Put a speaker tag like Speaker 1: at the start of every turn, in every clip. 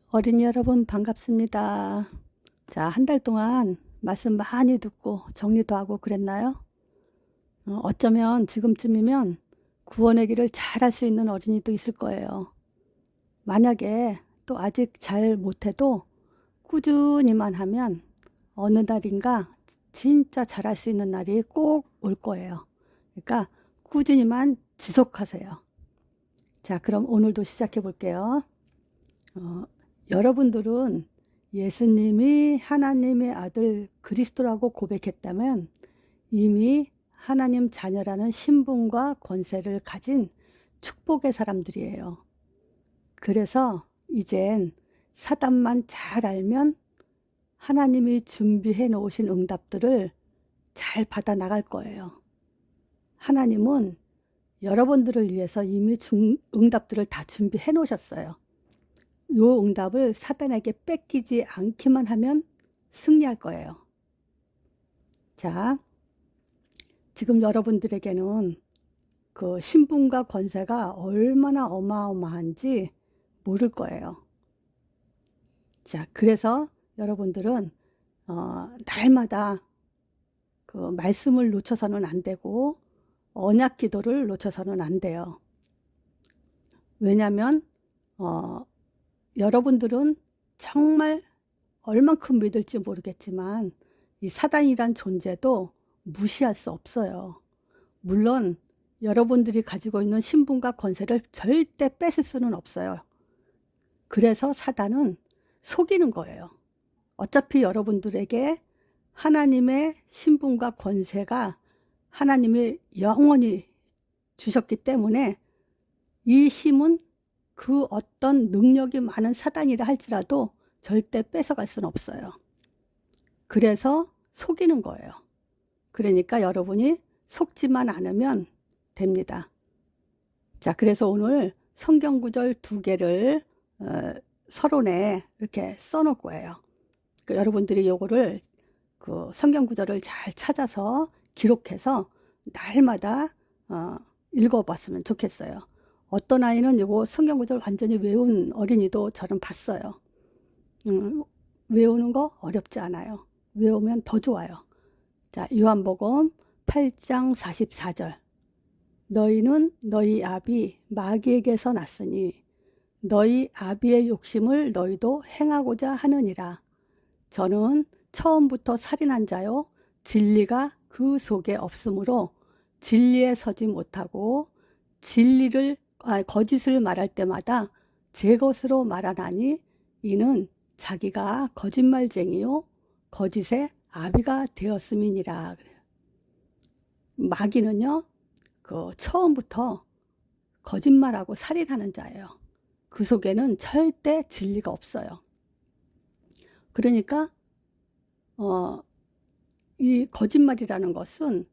Speaker 1: 어린이 여러분 반갑습니다. 자, 한 달 동안 말씀 많이 듣고 정리도 하고 그랬나요? 어쩌면 지금쯤이면 구원의 길을 잘 할 수 있는 어린이도 있을 거예요. 만약에 또 아직 잘 못해도 꾸준히만 하면 어느 날인가 진짜 잘할 수 있는 날이 꼭 올 거예요. 그러니까 꾸준히만 지속하세요. 자, 그럼 오늘도 시작해 볼게요. 여러분들은 예수님이 하나님의 아들 그리스도라고 고백했다면 이미 하나님 자녀라는 신분과 권세를 가진 축복의 사람들이에요. 그래서 이젠 사단만 잘 알면 하나님이 준비해 놓으신 응답들을 잘 받아 나갈 거예요. 하나님은 여러분들을 위해서 이미 응답들을 다 준비해 놓으셨어요. 요 응답을 사단에게 뺏기지 않기만 하면 승리할 거예요. 자, 지금 여러분들에게는 그 신분과 권세가 얼마나 어마어마한지 모를 거예요. 자, 그래서 여러분들은 날마다 그 말씀을 놓쳐서는 안 되고 언약 기도를 놓쳐서는 안 돼요. 왜냐하면 여러분들은 정말 얼만큼 믿을지 모르겠지만 이 사단이란 존재도 무시할 수 없어요. 물론 여러분들이 가지고 있는 신분과 권세를 절대 뺏을 수는 없어요. 그래서 사단은 속이는 거예요. 어차피 여러분들에게 하나님의 신분과 권세가 하나님이 영원히 주셨기 때문에 이 힘은 그 어떤 능력이 많은 사단이라 할지라도 절대 뺏어갈 수는 없어요. 그래서 속이는 거예요. 그러니까 여러분이 속지만 않으면 됩니다. 자, 그래서 오늘 성경 구절 2개를 서론에 이렇게 써놓을 거예요. 그러니까 여러분들이 요거를 그 성경 구절을 잘 찾아서 기록해서 날마다 읽어봤으면 좋겠어요. 어떤 아이는 이거 성경 구절 완전히 외운 어린이도 저는 봤어요. 외우는 거 어렵지 않아요. 외우면 더 좋아요. 자, 요한복음 8장 44절. 너희는 너희 아비 마귀에게서 났으니 너희 아비의 욕심을 너희도 행하고자 하느니라. 저는 처음부터 살인한 자요 진리가 그 속에 없으므로 진리에 서지 못하고 거짓을 말할 때마다 제 것으로 말하나니 이는 자기가 거짓말쟁이요 거짓의 아비가 되었음이니라. 마귀는요 그 처음부터 거짓말하고 살인하는 자예요. 그 속에는 절대 진리가 없어요. 그러니까 이 거짓말이라는 것은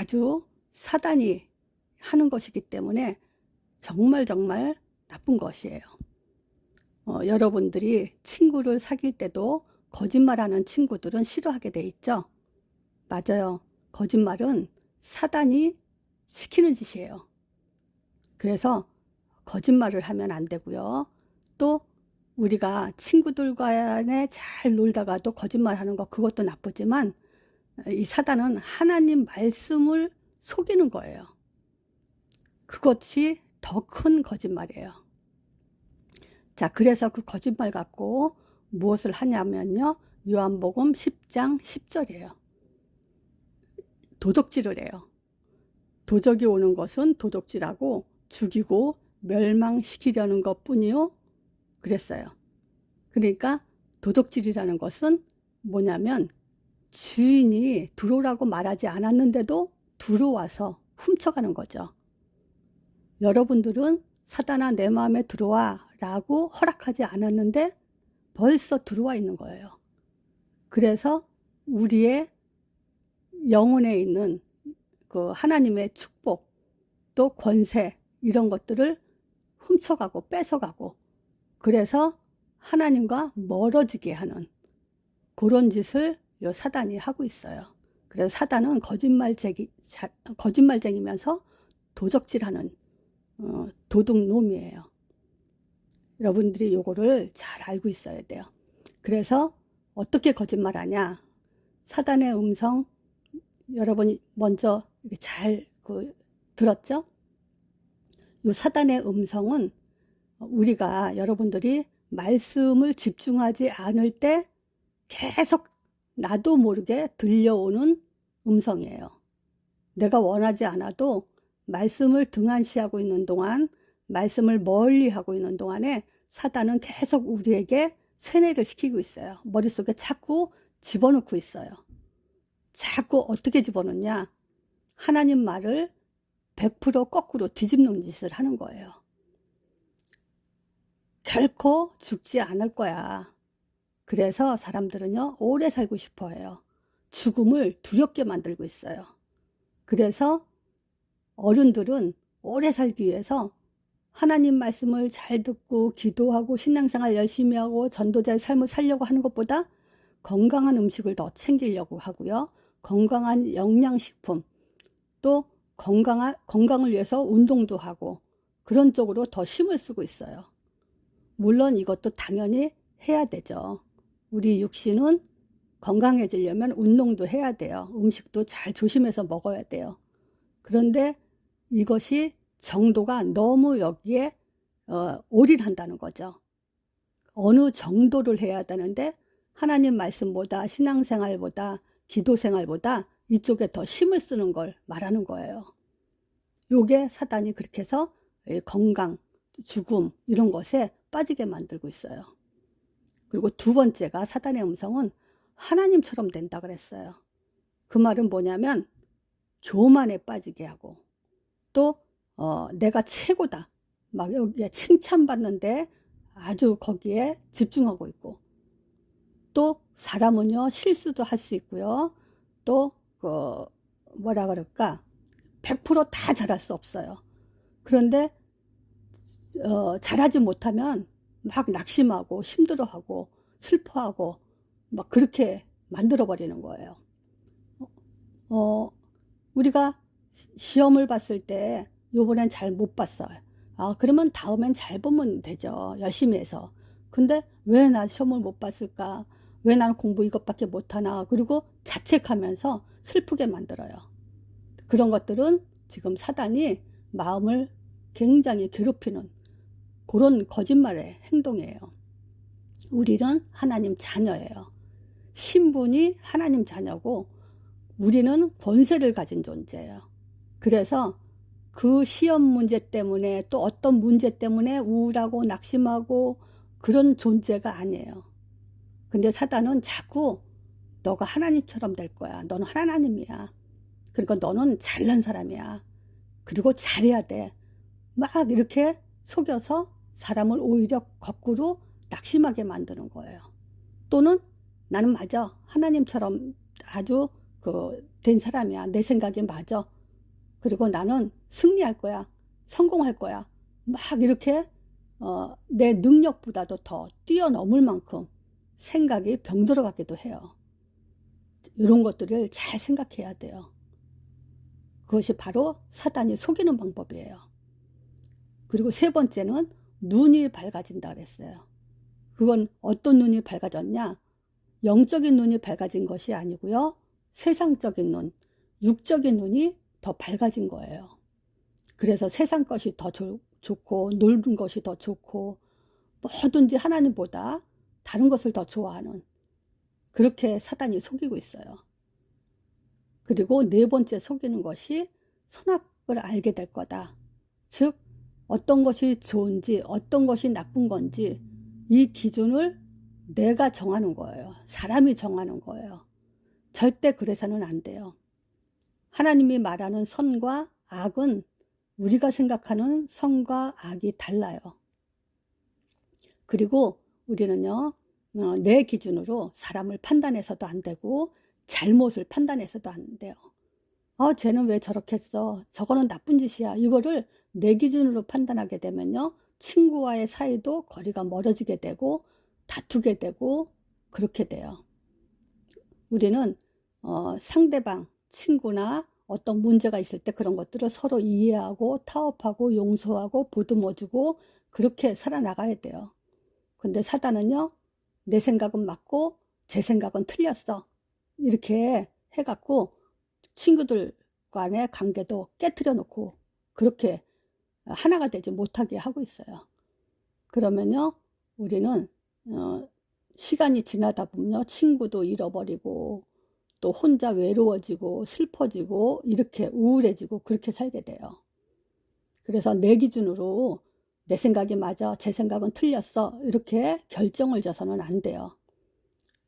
Speaker 1: 아주 사단이 하는 것이기 때문에 정말 나쁜 것이에요. 여러분들이 친구를 사귈 때도 거짓말하는 친구들은 싫어하게 돼 있죠. 맞아요. 거짓말은 사단이 시키는 짓이에요. 그래서 거짓말을 하면 안 되고요. 또 우리가 친구들 간에 잘 놀다가도 거짓말하는 거 그것도 나쁘지만 이 사단은 하나님 말씀을 속이는 거예요. 그것이 더 큰 거짓말이에요. 자, 그래서 그 거짓말 갖고 무엇을 하냐면요. 요한복음 10장 10절이에요. 도둑질을 해요. 도적이 오는 것은 도둑질하고 죽이고 멸망시키려는 것뿐이요. 그랬어요. 그러니까 도둑질이라는 것은 뭐냐면 주인이 들어오라고 말하지 않았는데도 들어와서 훔쳐가는 거죠. 여러분들은 사단아 내 마음에 들어와 라고 허락하지 않았는데 벌써 들어와 있는 거예요. 그래서 우리의 영혼에 있는 그 하나님의 축복 또 권세 이런 것들을 훔쳐가고 뺏어가고 그래서 하나님과 멀어지게 하는 그런 짓을 요 사단이 하고 있어요. 그래서 사단은 거짓말쟁이면서 도적질하는 도둑놈이에요. 여러분들이 요거를 잘 알고 있어야 돼요. 그래서 어떻게 거짓말하냐? 사단의 음성, 여러분이 먼저 잘 들었죠? 요 사단의 음성은 우리가 여러분들이 말씀을 집중하지 않을 때 계속 나도 모르게 들려오는 음성이에요. 내가 원하지 않아도 말씀을 등한시하고 있는 동안, 말씀을 멀리 하고 있는 동안에 사단은 계속 우리에게 세뇌를 시키고 있어요. 머릿속에 자꾸 집어넣고 있어요. 자꾸 어떻게 집어넣냐? 하나님 말을 100% 거꾸로 뒤집는 짓을 하는 거예요. 결코 죽지 않을 거야. 그래서 사람들은요, 오래 살고 싶어 해요. 죽음을 두렵게 만들고 있어요. 그래서 어른들은 오래 살기 위해서 하나님 말씀을 잘 듣고 기도하고 신앙생활 열심히 하고 전도자의 삶을 살려고 하는 것보다 건강한 음식을 더 챙기려고 하고요. 건강한 영양식품, 또 건강을 위해서 운동도 하고 그런 쪽으로 더 힘을 쓰고 있어요. 물론 이것도 당연히 해야 되죠. 우리 육신은 건강해지려면 운동도 해야 돼요. 음식도 잘 조심해서 먹어야 돼요. 그런데 이것이 정도가 너무 여기에 올인한다는 거죠. 어느 정도를 해야 되는데 하나님 말씀보다 신앙생활보다 기도생활보다 이쪽에 더 힘을 쓰는 걸 말하는 거예요. 요게 사단이 그렇게 해서 건강, 죽음 이런 것에 빠지게 만들고 있어요. 그리고 두 번째가 사단의 음성은 하나님처럼 된다 그랬어요. 그 말은 뭐냐면 교만에 빠지게 하고 또 내가 최고다 막 여기에 칭찬받는데 아주 거기에 집중하고 있고 또 사람은요 실수도 할 수 있고요 또 뭐라 그럴까 100% 다 잘할 수 없어요. 그런데 잘하지 못하면 막 낙심하고 힘들어하고 슬퍼하고 막 그렇게 만들어 버리는 거예요. 우리가 시험을 봤을 때 요번엔 잘 못 봤어요. 그러면 다음엔 잘 보면 되죠. 열심히 해서. 근데 왜 나 시험을 못 봤을까? 왜 나는 공부 이것밖에 못하나? 그리고 자책하면서 슬프게 만들어요. 그런 것들은 지금 사단이 마음을 굉장히 괴롭히는 그런 거짓말의 행동이에요. 우리는 하나님 자녀예요. 신분이 하나님 자녀고 우리는 권세를 가진 존재예요. 그래서 그 시험 문제 때문에 또 어떤 문제 때문에 우울하고 낙심하고 그런 존재가 아니에요. 근데 사단은 자꾸 너가 하나님처럼 될 거야. 너는 하나님이야. 그러니까 너는 잘난 사람이야. 그리고 잘해야 돼. 막 이렇게 속여서 사람을 오히려 거꾸로 낙심하게 만드는 거예요. 또는 나는 맞아. 하나님처럼 아주 된 사람이야. 내 생각이 맞아. 그리고 나는 승리할 거야. 성공할 거야. 막 이렇게 내 능력보다도 더 뛰어넘을 만큼 생각이 병들어 가기도 해요. 이런 것들을 잘 생각해야 돼요. 그것이 바로 사단이 속이는 방법이에요. 그리고 세 번째는 눈이 밝아진다 그랬어요. 그건 어떤 눈이 밝아졌냐? 영적인 눈이 밝아진 것이 아니고요. 세상적인 눈, 육적인 눈이 더 밝아진 거예요. 그래서 세상 것이 더 좋고 놀는 것이 더 좋고 뭐든지 하나님보다 다른 것을 더 좋아하는 그렇게 사단이 속이고 있어요. 그리고 네 번째 속이는 것이 선악을 알게 될 거다. 즉 어떤 것이 좋은지 어떤 것이 나쁜 건지 이 기준을 내가 정하는 거예요. 사람이 정하는 거예요. 절대 그래서는 안 돼요. 하나님이 말하는 선과 악은 우리가 생각하는 선과 악이 달라요. 그리고 우리는요, 내 기준으로 사람을 판단해서도 안 되고 잘못을 판단해서도 안 돼요. 쟤는 왜 저렇게 했어? 저거는 나쁜 짓이야. 이거를 내 기준으로 판단하게 되면요, 친구와의 사이도 거리가 멀어지게 되고 다투게 되고 그렇게 돼요. 우리는 상대방, 친구나 어떤 문제가 있을 때 그런 것들을 서로 이해하고 타협하고 용서하고 보듬어주고 그렇게 살아나가야 돼요. 근데 사단은요, 내 생각은 맞고 제 생각은 틀렸어. 이렇게 해갖고 친구들 간의 관계도 깨트려 놓고 그렇게 하나가 되지 못하게 하고 있어요. 그러면요, 우리는 시간이 지나다 보면요, 친구도 잃어버리고 또 혼자 외로워지고 슬퍼지고 이렇게 우울해지고 그렇게 살게 돼요. 그래서 내 기준으로 내 생각이 맞아, 제 생각은 틀렸어, 이렇게 결정을 져서는 안 돼요.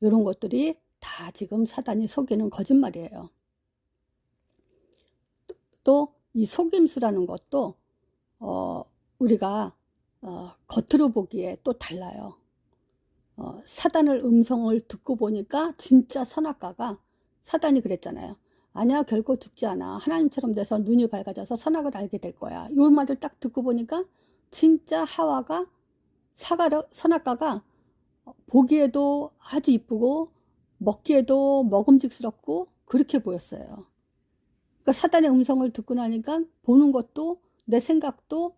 Speaker 1: 이런 것들이 다 지금 사단이 속이는 거짓말이에요. 또 이 속임수라는 것도 우리가 겉으로 보기에 또 달라요. 사단을 음성을 듣고 보니까 진짜 선악과가, 사단이 그랬잖아요. 아니야, 결코 죽지 않아. 하나님처럼 돼서 눈이 밝아져서 선악을 알게 될 거야. 이 말을 딱 듣고 보니까 진짜 하와가 선악과가 보기에도 아주 이쁘고 먹기에도 먹음직스럽고 그렇게 보였어요. 그러니까 사단의 음성을 듣고 나니까 보는 것도 내 생각도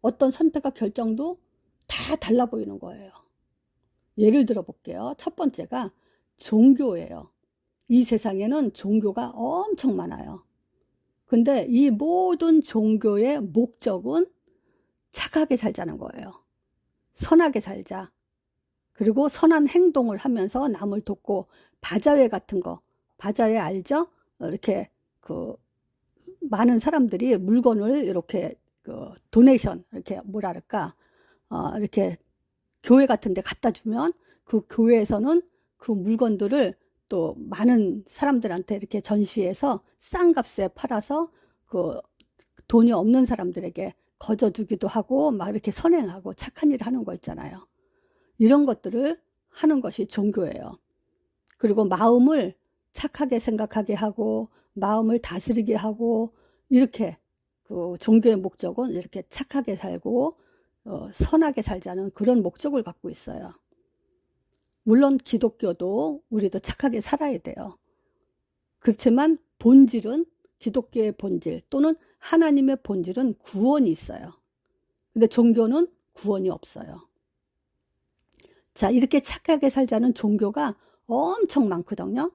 Speaker 1: 어떤 선택과 결정도 다 달라 보이는 거예요. 예를 들어 볼게요. 첫 번째가 종교예요. 이 세상에는 종교가 엄청 많아요. 근데 이 모든 종교의 목적은 착하게 살자는 거예요. 선하게 살자. 그리고 선한 행동을 하면서 남을 돕고, 바자회 같은 거, 바자회 알죠? 이렇게 많은 사람들이 물건을 이렇게 도네이션, 이렇게 뭐랄까, 이렇게 교회 같은 데 갖다 주면 그 교회에서는 그 물건들을 또 많은 사람들한테 이렇게 전시해서 싼 값에 팔아서 돈이 없는 사람들에게 거저주기도 하고 막 이렇게 선행하고 착한 일을 하는 거 있잖아요. 이런 것들을 하는 것이 종교예요. 그리고 마음을 착하게 생각하게 하고 마음을 다스리게 하고, 이렇게 종교의 목적은 이렇게 착하게 살고 선하게 살자는 그런 목적을 갖고 있어요. 물론 기독교도 우리도 착하게 살아야 돼요. 그렇지만 본질은, 기독교의 본질 또는 하나님의 본질은 구원이 있어요. 근데 종교는 구원이 없어요. 자, 이렇게 착하게 살자는 종교가 엄청 많거든요.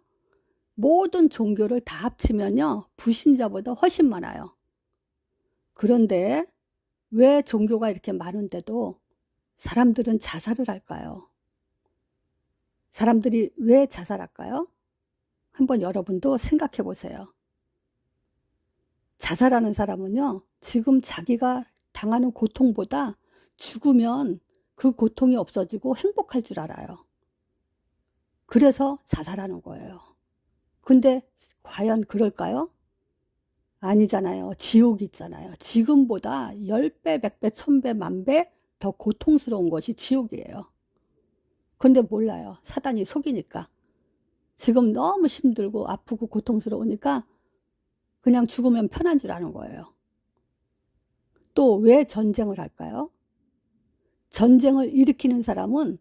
Speaker 1: 모든 종교를 다 합치면요, 불신자보다 훨씬 많아요. 그런데 왜 종교가 이렇게 많은데도 사람들은 자살을 할까요? 사람들이 왜 자살할까요? 한번 여러분도 생각해 보세요. 자살하는 사람은요, 지금 자기가 당하는 고통보다 죽으면 그 고통이 없어지고 행복할 줄 알아요. 그래서 자살하는 거예요. 근데 과연 그럴까요? 아니잖아요. 지옥이 있잖아요. 지금보다 10배, 100배, 1000배, 10,000배 더 고통스러운 것이 지옥이에요. 근데 몰라요. 사단이 속이니까. 지금 너무 힘들고 아프고 고통스러우니까 그냥 죽으면 편한 줄 아는 거예요. 또 왜 전쟁을 할까요? 전쟁을 일으키는 사람은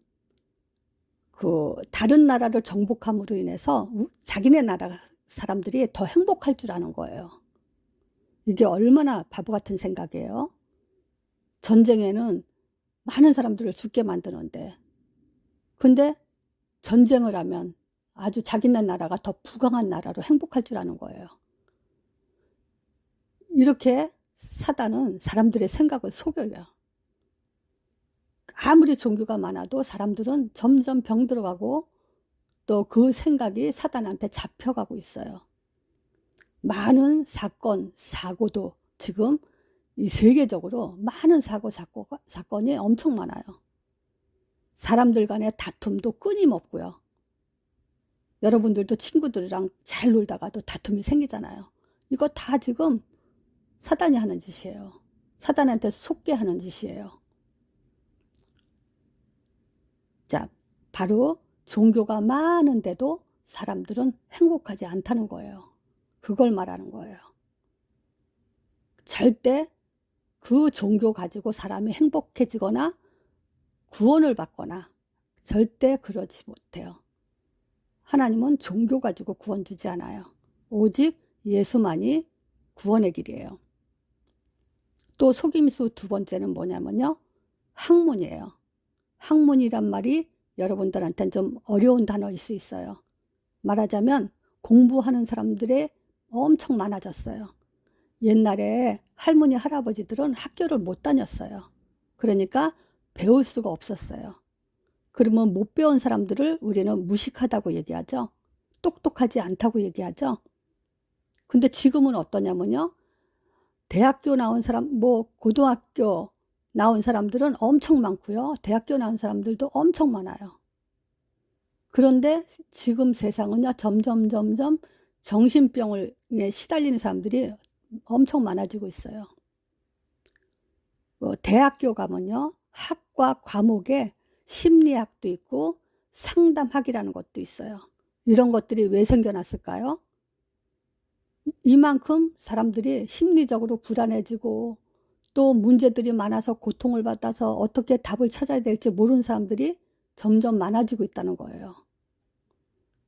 Speaker 1: 다른 나라를 정복함으로 인해서 자기네 나라 사람들이 더 행복할 줄 아는 거예요. 이게 얼마나 바보 같은 생각이에요. 전쟁에는 많은 사람들을 죽게 만드는데, 근데 전쟁을 하면 아주 자기네 나라가 더 부강한 나라로 행복할 줄 아는 거예요. 이렇게 사단은 사람들의 생각을 속여요. 아무리 종교가 많아도 사람들은 점점 병들어가고 또 그 생각이 사단한테 잡혀가고 있어요. 많은 사건, 사고도 지금 이 세계적으로 많은 사건이 엄청 많아요. 사람들 간의 다툼도 끊임없고요. 여러분들도 친구들이랑 잘 놀다가도 다툼이 생기잖아요. 이거 다 지금 사단이 하는 짓이에요. 사단한테 속게 하는 짓이에요. 자, 바로 종교가 많은데도 사람들은 행복하지 않다는 거예요. 그걸 말하는 거예요. 절대 그 종교 가지고 사람이 행복해지거나 구원을 받거나 절대 그러지 못해요. 하나님은 종교 가지고 구원 주지 않아요. 오직 예수만이 구원의 길이에요. 또 속임수 두 번째는 뭐냐면요. 학문이에요. 학문이란 말이 여러분들한테는 좀 어려운 단어일 수 있어요. 말하자면 공부하는 사람들이 엄청 많아졌어요. 옛날에 할머니, 할아버지들은 학교를 못 다녔어요. 그러니까 배울 수가 없었어요. 그러면 못 배운 사람들을 우리는 무식하다고 얘기하죠. 똑똑하지 않다고 얘기하죠. 근데 지금은 어떠냐면요. 대학교 나온 사람, 뭐 고등학교 나온 사람들은 엄청 많고요. 대학교 나온 사람들도 엄청 많아요. 그런데 지금 세상은요. 점점 정신병에 시달리는 사람들이 엄청 많아지고 있어요. 대학교 가면요. 학과 과목에 심리학도 있고 상담학이라는 것도 있어요. 이런 것들이 왜 생겨났을까요? 이만큼 사람들이 심리적으로 불안해지고 또 문제들이 많아서 고통을 받아서 어떻게 답을 찾아야 될지 모르는 사람들이 점점 많아지고 있다는 거예요.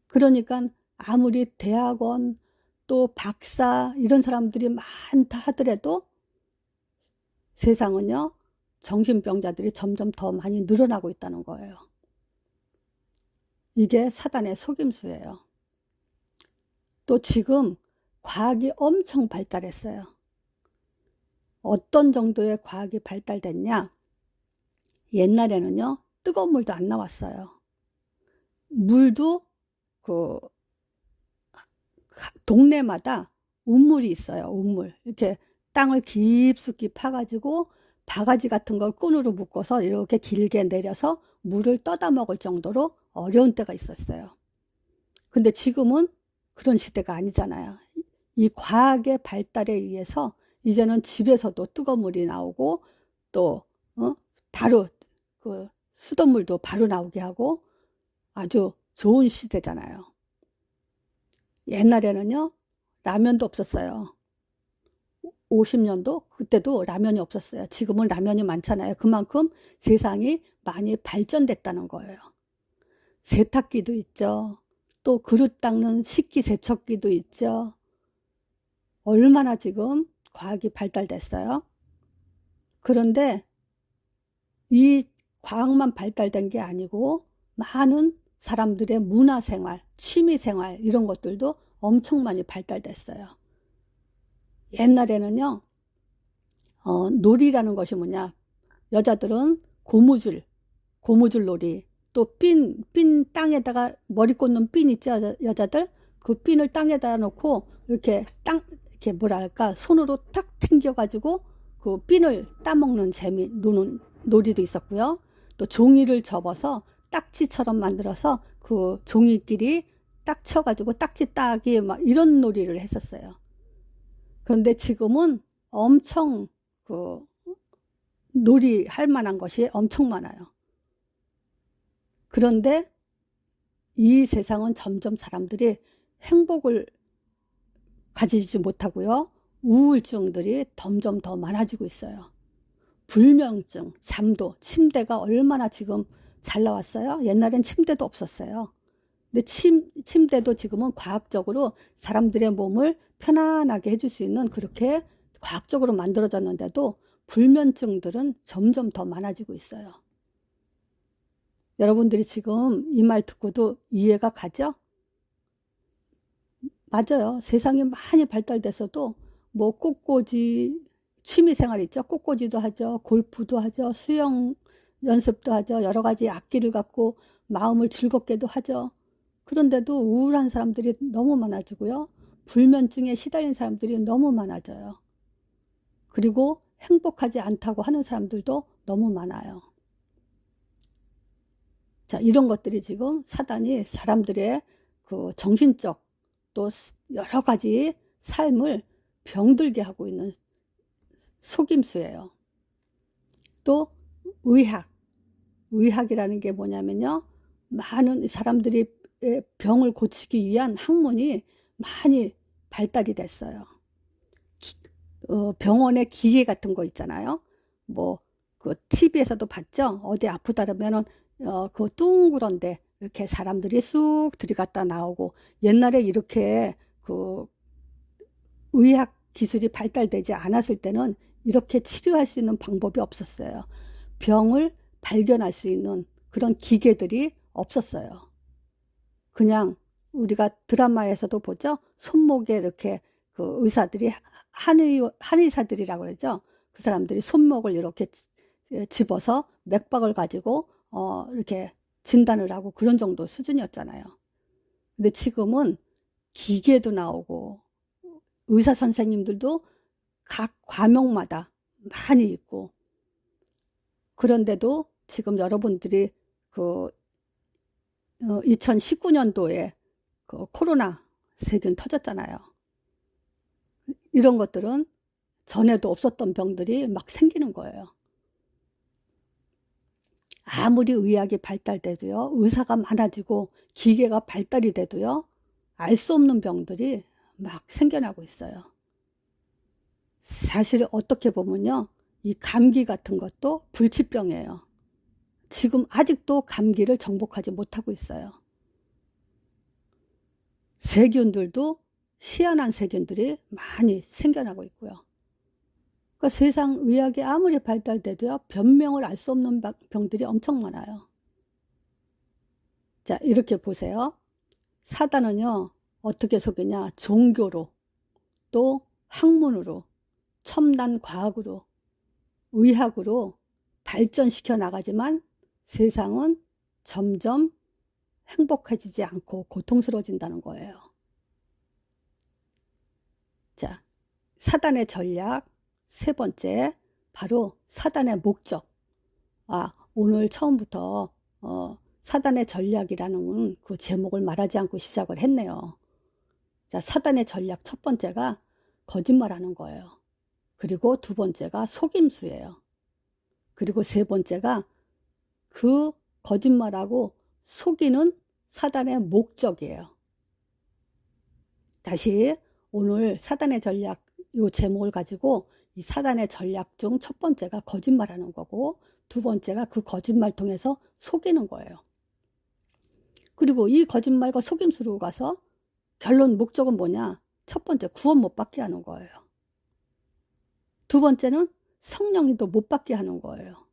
Speaker 1: 그러니까 아무리 대학원 또 박사 이런 사람들이 많다 하더라도 세상은요. 정신병자들이 점점 더 많이 늘어나고 있다는 거예요. 이게 사단의 속임수예요. 또 지금 과학이 엄청 발달했어요. 어떤 정도의 과학이 발달됐냐? 옛날에는요. 뜨거운 물도 안 나왔어요. 물도 그 동네마다 운물이 있어요. 운물. 이렇게 땅을 깊숙이 파가지고 바가지 같은 걸 끈으로 묶어서 이렇게 길게 내려서 물을 떠다 먹을 정도로 어려운 때가 있었어요. 근데 지금은 그런 시대가 아니잖아요. 이 과학의 발달에 의해서 이제는 집에서도 뜨거운 물이 나오고 또 바로 그 수돗물도 바로 나오게 하고 아주 좋은 시대잖아요. 옛날에는요. 라면도 없었어요. 50년도 그때도 라면이 없었어요. 지금은 라면이 많잖아요. 그만큼 세상이 많이 발전됐다는 거예요. 세탁기도 있죠. 또 그릇 닦는 식기세척기도 있죠. 얼마나 지금 과학이 발달됐어요. 그런데 이 과학만 발달된 게 아니고 많은 사람들의 문화생활, 취미생활 이런 것들도 엄청 많이 발달됐어요. 옛날에는요. 놀이라는 것이 뭐냐. 여자들은 고무줄 놀이 또 핀 땅에다가 머리 꽂는 핀 있죠. 여자들 그 핀을 땅에다 놓고 이렇게 이렇게 뭐랄까 손으로 탁 튕겨가지고 그 핀을 따먹는 재미 노는 놀이도 있었고요. 또 종이를 접어서 딱지처럼 만들어서 그 종이끼리 딱 쳐가지고 딱지 따기 막 이런 놀이를 했었어요. 그런데 지금은 엄청 그 놀이 할 만한 것이 엄청 많아요. 그런데 이 세상은 점점 사람들이 행복을 가지지 못하고요. 우울증들이 점점 더 많아지고 있어요. 불면증, 잠도, 침대가 얼마나 지금 잘 나왔어요. 옛날엔 침대도 없었어요. 근데 침대도 지금은 과학적으로 사람들의 몸을 편안하게 해줄 수 있는 그렇게 과학적으로 만들어졌는데도 불면증들은 점점 더 많아지고 있어요. 여러분들이 지금 이 말 듣고도 이해가 가죠? 맞아요. 세상이 많이 발달돼서도 뭐 꽃꽂이 취미생활 있죠. 꽃꽂이도 하죠. 골프도 하죠. 수영 연습도 하죠. 여러 가지 악기를 갖고 마음을 즐겁게도 하죠. 그런데도 우울한 사람들이 너무 많아지고요. 불면증에 시달린 사람들이 너무 많아져요. 그리고 행복하지 않다고 하는 사람들도 너무 많아요. 자, 이런 것들이 지금 사단이 사람들의 그 정신적 또 여러 가지 삶을 병들게 하고 있는 속임수예요. 또 의학이라는 게 뭐냐면요. 많은 사람들이 병을 고치기 위한 학문이 많이 발달이 됐어요. 병원의 기계 같은 거 있잖아요. 뭐 그 TV에서도 봤죠. 어디 아프다 그러면은 그 둥그런데 이렇게 사람들이 쑥 들이갔다 나오고 옛날에 이렇게 그 의학 기술이 발달되지 않았을 때는 이렇게 치료할 수 있는 방법이 없었어요. 병을 발견할 수 있는 그런 기계들이 없었어요. 그냥 우리가 드라마에서도 보죠. 손목에 이렇게 그 의사들이 한의사들이라고 그러죠. 그 사람들이 손목을 이렇게 집어서 맥박을 가지고 이렇게 진단을 하고 그런 정도 수준이었잖아요. 근데 지금은 기계도 나오고 의사 선생님들도 각 과목마다 많이 있고, 그런데도 지금 여러분들이 그 2019년도에 그 코로나 세균 터졌잖아요. 이런 것들은 전에도 없었던 병들이 막 생기는 거예요. 아무리 의학이 발달돼도요, 의사가 많아지고 기계가 발달이 돼도요, 알 수 없는 병들이 막 생겨나고 있어요. 사실 어떻게 보면요, 이 감기 같은 것도 불치병이에요. 지금 아직도 감기를 정복하지 못하고 있어요. 세균들도 희한한 세균들이 많이 생겨나고 있고요. 그러니까 세상 의학이 아무리 발달돼도요, 변명을 알 수 없는 병들이 엄청 많아요. 자, 이렇게 보세요. 사단은요, 어떻게 속이냐? 종교로, 또 학문으로, 첨단 과학으로, 의학으로 발전시켜 나가지만 세상은 점점 행복해지지 않고 고통스러워진다는 거예요. 자, 사단의 전략 세 번째, 바로 사단의 목적. 오늘 처음부터 사단의 전략이라는 그 제목을 말하지 않고 시작을 했네요. 자, 사단의 전략 첫 번째가 거짓말하는 거예요. 그리고 두 번째가 속임수예요. 그리고 세 번째가 그 거짓말하고 속이는 사단의 목적이에요. 다시 오늘 사단의 전략 이 제목을 가지고 이 사단의 전략 중 첫 번째가 거짓말하는 거고, 두 번째가 그 거짓말 통해서 속이는 거예요. 그리고 이 거짓말과 속임수로 가서 결론 목적은 뭐냐? 첫 번째, 구원 못 받게 하는 거예요. 두 번째는 성령님도 못 받게 하는 거예요.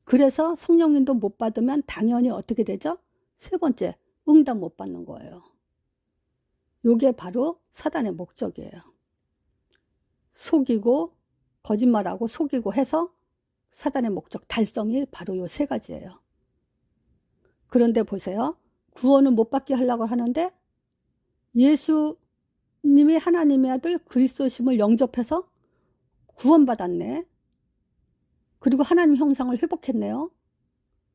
Speaker 1: 그래서 성령님도 못 받으면 당연히 어떻게 되죠? 세 번째, 응답 못 받는 거예요. 이게 바로 사단의 목적이에요. 속이고 거짓말하고 속이고 해서 사단의 목적 달성이 바로 이 세 가지예요. 그런데 보세요. 구원은 못 받게 하려고 하는데 예수님이 하나님의 아들 그리스도심을 영접해서 구원받았네. 그리고 하나님 형상을 회복했네요.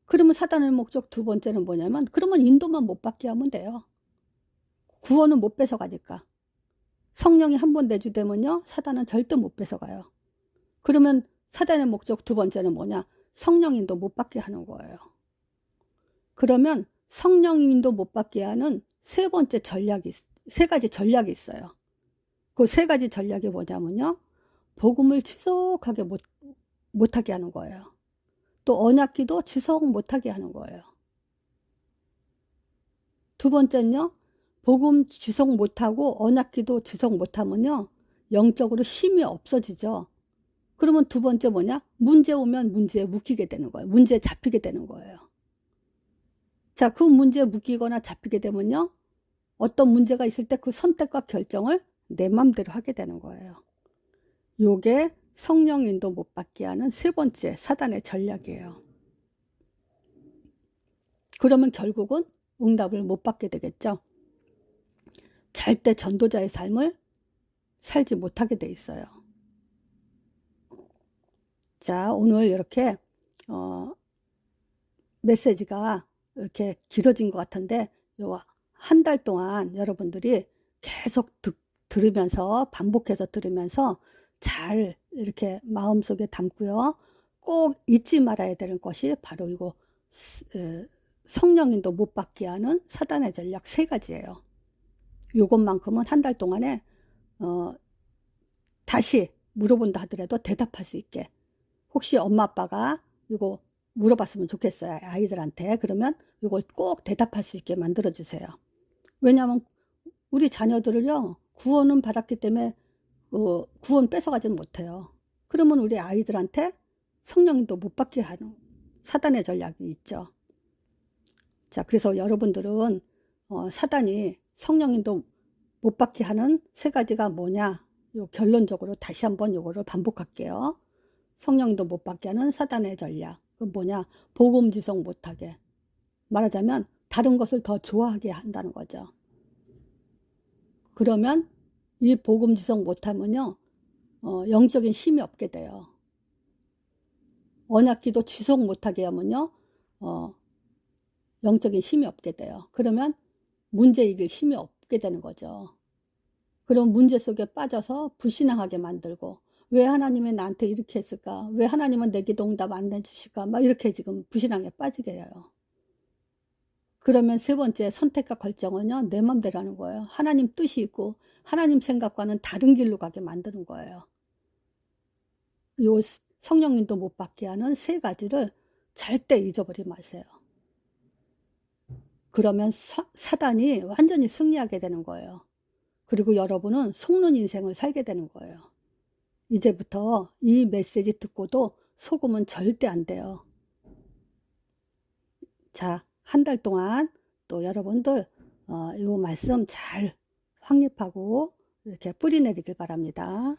Speaker 1: 그러면 사단의 목적 두 번째는 뭐냐면, 그러면 인도만 못 받게 하면 돼요. 구원은 못 뺏어가니까. 성령이 한 번 내주되면요, 사단은 절대 못 뺏어가요. 그러면 사단의 목적 두 번째는 뭐냐? 성령인도 못 받게 하는 거예요. 그러면 성령인도 못 받게 하는 세 번째 전략이, 세 가지 전략이 있어요. 그 세 가지 전략이 뭐냐면요, 복음을 지속하게 못하게 하는 거예요. 또 언약기도 지속 못하게 하는 거예요. 두 번째는요, 복음 지속 못하고 언약기도 지속 못하면요, 영적으로 힘이 없어지죠. 그러면 두 번째 뭐냐? 문제 오면 문제에 묶이게 되는 거예요. 문제에 잡히게 되는 거예요. 자, 그 문제에 묶이거나 잡히게 되면요, 어떤 문제가 있을 때 그 선택과 결정을 내 맘대로 하게 되는 거예요. 요게 성령인도 못 받게 하는 세 번째 사단의 전략이에요. 그러면 결국은 응답을 못 받게 되겠죠. 절대 전도자의 삶을 살지 못하게 돼 있어요. 자, 오늘 이렇게 메시지가 이렇게 길어진 것 같은데, 한 달 동안 여러분들이 계속 들으면서 반복해서 들으면서 잘 이렇게 마음속에 담고요. 꼭 잊지 말아야 되는 것이 바로 이거 성령인도 못 받게 하는 사단의 전략 세 가지예요. 요것만큼은 한 달 동안에 다시 물어본다 하더라도 대답할 수 있게, 혹시 엄마 아빠가 이거 물어봤으면 좋겠어요, 아이들한테. 그러면 이걸 꼭 대답할 수 있게 만들어 주세요. 왜냐하면 우리 자녀들을요, 구원은 받았기 때문에 구원 뺏어가지는 못해요. 그러면 우리 아이들한테 성령님도 못 받게 하는 사단의 전략이 있죠. 자, 그래서 여러분들은 사단이 성령님도 못 받게 하는 세 가지가 뭐냐, 요 결론적으로 다시 한번 요거를 반복할게요. 성령님도 못 받게 하는 사단의 전략, 그 뭐냐, 복음 지속 못하게, 말하자면 다른 것을 더 좋아하게 한다는 거죠. 그러면 이 복음 지속 못하면요, 영적인 힘이 없게 돼요. 언약기도 지속 못하게 하면요, 영적인 힘이 없게 돼요. 그러면 문제 이길 힘이 없게 되는 거죠. 그럼 문제 속에 빠져서 불신앙하게 만들고, 왜 하나님이 나한테 이렇게 했을까? 왜 하나님은 내 기도 응답 안 해주실까? 막 이렇게 지금 불신앙에 빠지게 해요. 그러면 세 번째 선택과 결정은요, 내 맘대로 하는 거예요. 하나님 뜻이 있고 하나님 생각과는 다른 길로 가게 만드는 거예요. 요 성령님도 못 받게 하는 세 가지를 절대 잊어버리지 마세요. 그러면 사단이 완전히 승리하게 되는 거예요. 그리고 여러분은 속는 인생을 살게 되는 거예요. 이제부터 이 메시지 듣고도 속으면 절대 안 돼요. 자, 한 달 동안 또 여러분들 이 말씀 잘 확립하고 이렇게 뿌리 내리길 바랍니다.